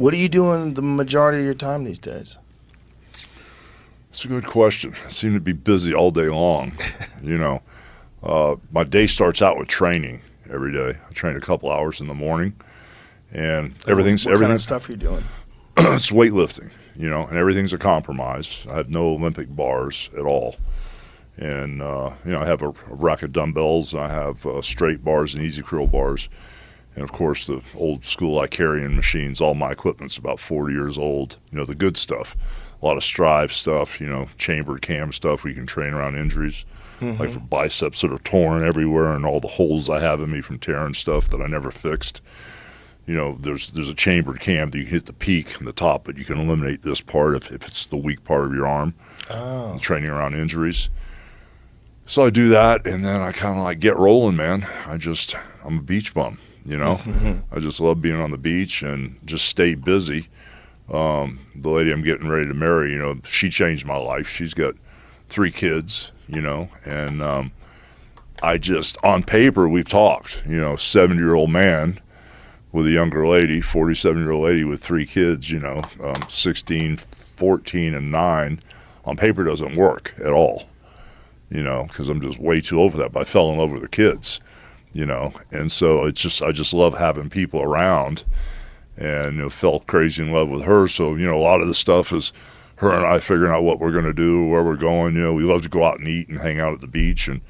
What are you doing the majority of your time these days? It's a good question. I seem to be busy all day long. My day starts out with training every day. I train a couple hours in the morning, and everything's What kind of stuff are you doing? it's weightlifting, and everything's a compromise. I have no Olympic bars at all. And, I have a rack of dumbbells. I have straight bars and easy curl bars. And, of course, the old school Icarian machines. All my equipment's about 40 years old. The good stuff. A lot of Strive stuff, chambered cam stuff where you can train around injuries. Like for biceps that are torn everywhere and all the holes I have in me from tearing stuff that I never fixed. There's a chambered cam that you can hit the peak and the top, but you can eliminate this part if it's the weak part of your arm. Oh. Training around injuries. So I do that, and then I kind of like get rolling, man. I'm a beach bum, I just love being on the beach and just stay busy. The lady I'm getting ready to marry, she changed my life. She's got 3 kids, and on paper, we've talked, 70-year-old man with a younger lady, 47-year-old lady with 3 kids, 16, 14, and 9. On paper, doesn't work at all. Because I'm just way too old for that. But I fell in love with the kids, and so I just love having people around, and fell crazy in love with her. So a lot of the stuff is her and I figuring out what we're going to do, where we're going. We love to go out and eat and hang out at the beach, and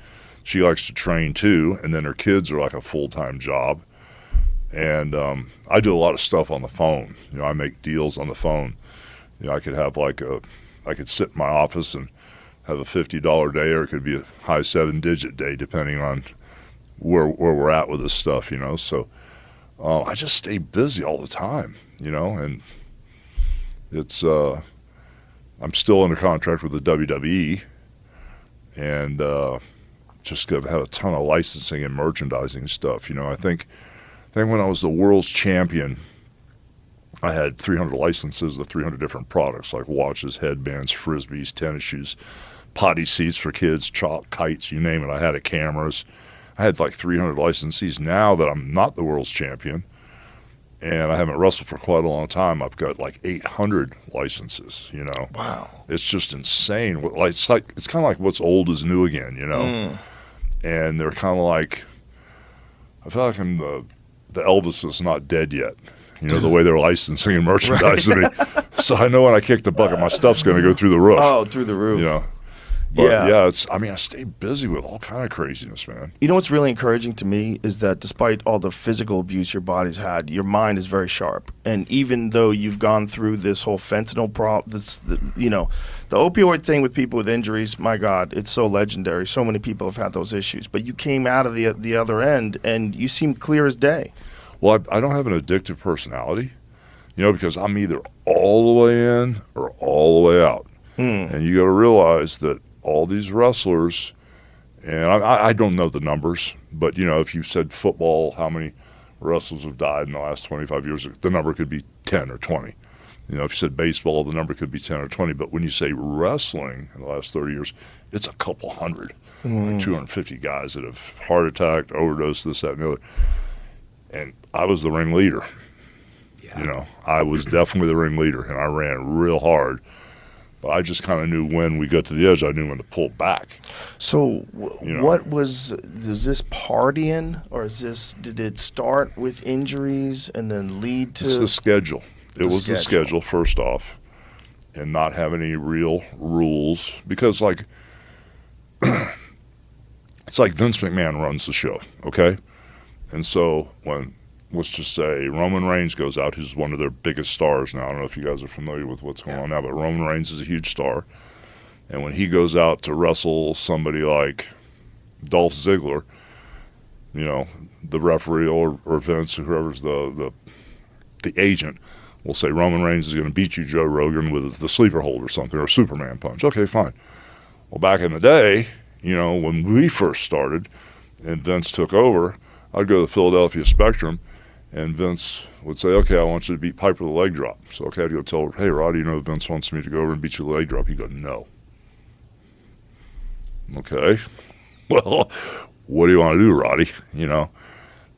she likes to train too. And then her kids are like a full-time job, and I do a lot of stuff on the phone. I make deals on the phone. I could have I could sit in my office and have a $50 day, or it could be a high 7-digit day, depending on where we're at with this stuff, So I just stay busy all the time, and it's I'm still under contract with the WWE, and just have had a ton of licensing and merchandising stuff. I think when I was the world's champion, I had 300 licenses of 300 different products, like watches, headbands, frisbees, tennis shoes, potty seats for kids, chalk, kites, you name it. I had cameras. I had like 300 licensees. Now that I'm not the world's champion and I haven't wrestled for quite a long time, I've got like 800 licenses, Wow. It's just insane. It's kind of like what's old is new again, And they're kind of like, I feel like I'm the Elvis that's not dead yet. The way they're licensing and merchandising me. So I know when I kick the bucket, my stuff's going to go through the roof. Oh, through the roof. But yeah, I stay busy with all kind of craziness, man. What's really encouraging to me is that despite all the physical abuse your body's had, your mind is very sharp. And even though you've gone through this whole fentanyl problem, the opioid thing with people with injuries, my God, it's so legendary. So many people have had those issues. But you came out of the other end, and you seem clear as day. Well, I don't have an addictive personality, because I'm either all the way in or all the way out. And you got to realize that all these wrestlers, and I don't know the numbers, but, if you said football, how many wrestlers have died in the last 25 years, the number could be 10 or 20. If you said baseball, the number could be 10 or 20. But when you say wrestling in the last 30 years, it's a couple hundred, like 250 guys that have heart attack, overdose, this, that, and the other. And I was the ringleader. Yeah. I was definitely the ringleader, and I ran real hard. But I just kind of knew when we got to the edge, I knew when to pull back. So what was this partying, or did it start with injuries and then lead to? It's the schedule. It was the schedule, first off, and not have any real rules. Because, it's like Vince McMahon runs the show, okay? And so when, let's just say, Roman Reigns goes out, who's one of their biggest stars now. I don't know if you guys are familiar with what's going on now, but Roman Reigns is a huge star. And when he goes out to wrestle somebody like Dolph Ziggler, the referee or Vince, or whoever's the agent, will say Roman Reigns is going to beat you, Joe Rogan, with the sleeper hold or something, or Superman punch. Okay, fine. Well, back in the day, when we first started and Vince took over, I'd go to the Philadelphia Spectrum, and Vince would say, okay, I want you to beat Piper with a leg drop. So, okay, I'd go tell her, hey, Roddy, Vince wants me to go over and beat you with a leg drop. He'd go, no. Okay. Well, what do you want to do, Roddy?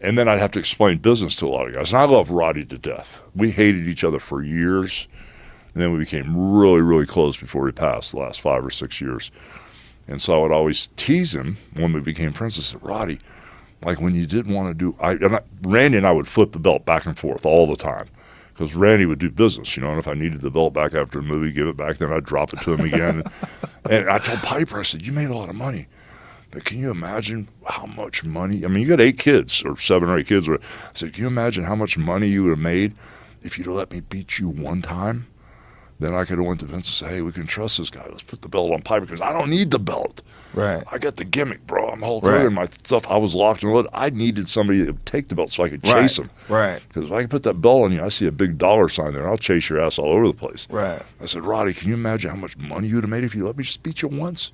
And then I'd have to explain business to a lot of guys. And I love Roddy to death. We hated each other for years. And then we became really, really close before he passed the last 5 or 6 years. And so I would always tease him when we became friends. I said, Roddy, like when you didn't want to do, Randy and I would flip the belt back and forth all the time because Randy would do business, and if I needed the belt back after a movie, give it back, then I'd drop it to him again. And I told Piper, I said, you made a lot of money, but can you imagine how much money? I mean, you got 8 kids or 7 or 8 kids. I said, can you imagine how much money you would have made if you'd have let me beat you one time? Then I could have went to Vince and said, hey, we can trust this guy. Let's put the belt on Piper because I don't need the belt. Right. I got the gimmick, bro. I'm all through and my stuff. I was locked and loaded. I needed somebody to take the belt so I could chase him. Right. Because if I can put that belt on you, I see a big dollar sign there, and I'll chase your ass all over the place. Right. I said, Roddy, can you imagine how much money you would have made if you let me just beat you once?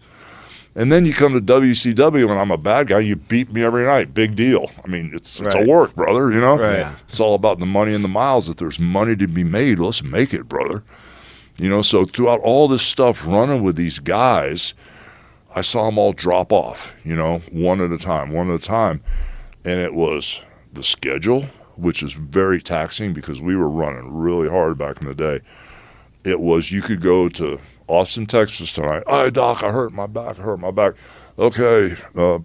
And then you come to WCW when I'm a bad guy, you beat me every night. Big deal. I mean, it's a work, brother, Right. Yeah. It's all about the money and the miles. If there's money to be made, let's make it, brother. So throughout all this stuff running with these guys, I saw them all drop off, one at a time. And it was the schedule, which is very taxing because we were running really hard back in the day. It was you could go to Austin, Texas tonight. Hey, Doc, I hurt my back. Okay,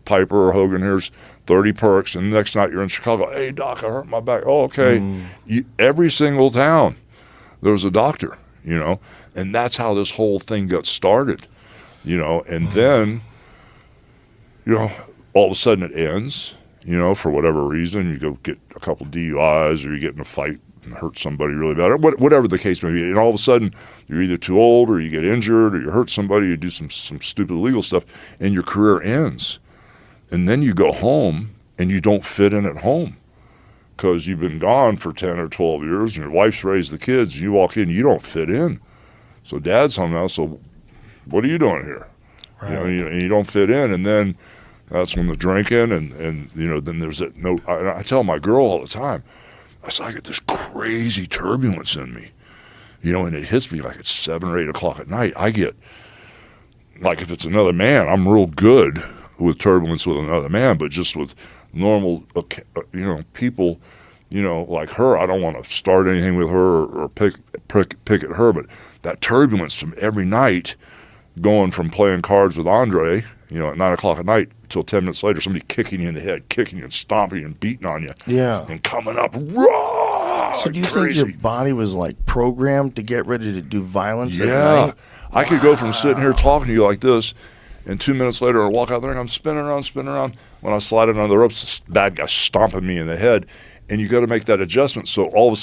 Piper or Hogan, here's 30 perks. And the next night you're in Chicago. Hey, Doc, I hurt my back. Oh, okay. Every single town, there was a doctor. And that's how this whole thing got started, and then, all of a sudden it ends, for whatever reason. You go get a couple DUIs or you get in a fight and hurt somebody really bad, or whatever the case may be. And all of a sudden you're either too old or you get injured or you hurt somebody, you do some stupid legal stuff, and your career ends. And then you go home and you don't fit in at home. Because you've been gone for 10 or 12 years, and your wife's raised the kids, and you walk in, you don't fit in. So dad's home now, so what are you doing here? Right. And you don't fit in, and then that's when the drinking, and then there's that note. I tell my girl all the time, I say, I get this crazy turbulence in me, and it hits me like it's 7 or 8 o'clock at night. I get, like if it's another man, I'm real good with turbulence with another man, but just with normal, people, like her, I don't want to start anything with her or pick at her, but that turbulence from every night, going from playing cards with Andre, at 9 o'clock at night till 10 minutes later, somebody kicking you in the head, kicking you and stomping you and beating on you, and coming up raw. So do you think your body was like programmed to get ready to do violence? Yeah, at night? I could go from sitting here talking to you like this. And 2 minutes later, I walk out there and I'm spinning around. When I slide under the ropes, this bad guy stomping me in the head. And you got to make that adjustment. So all of a sudden,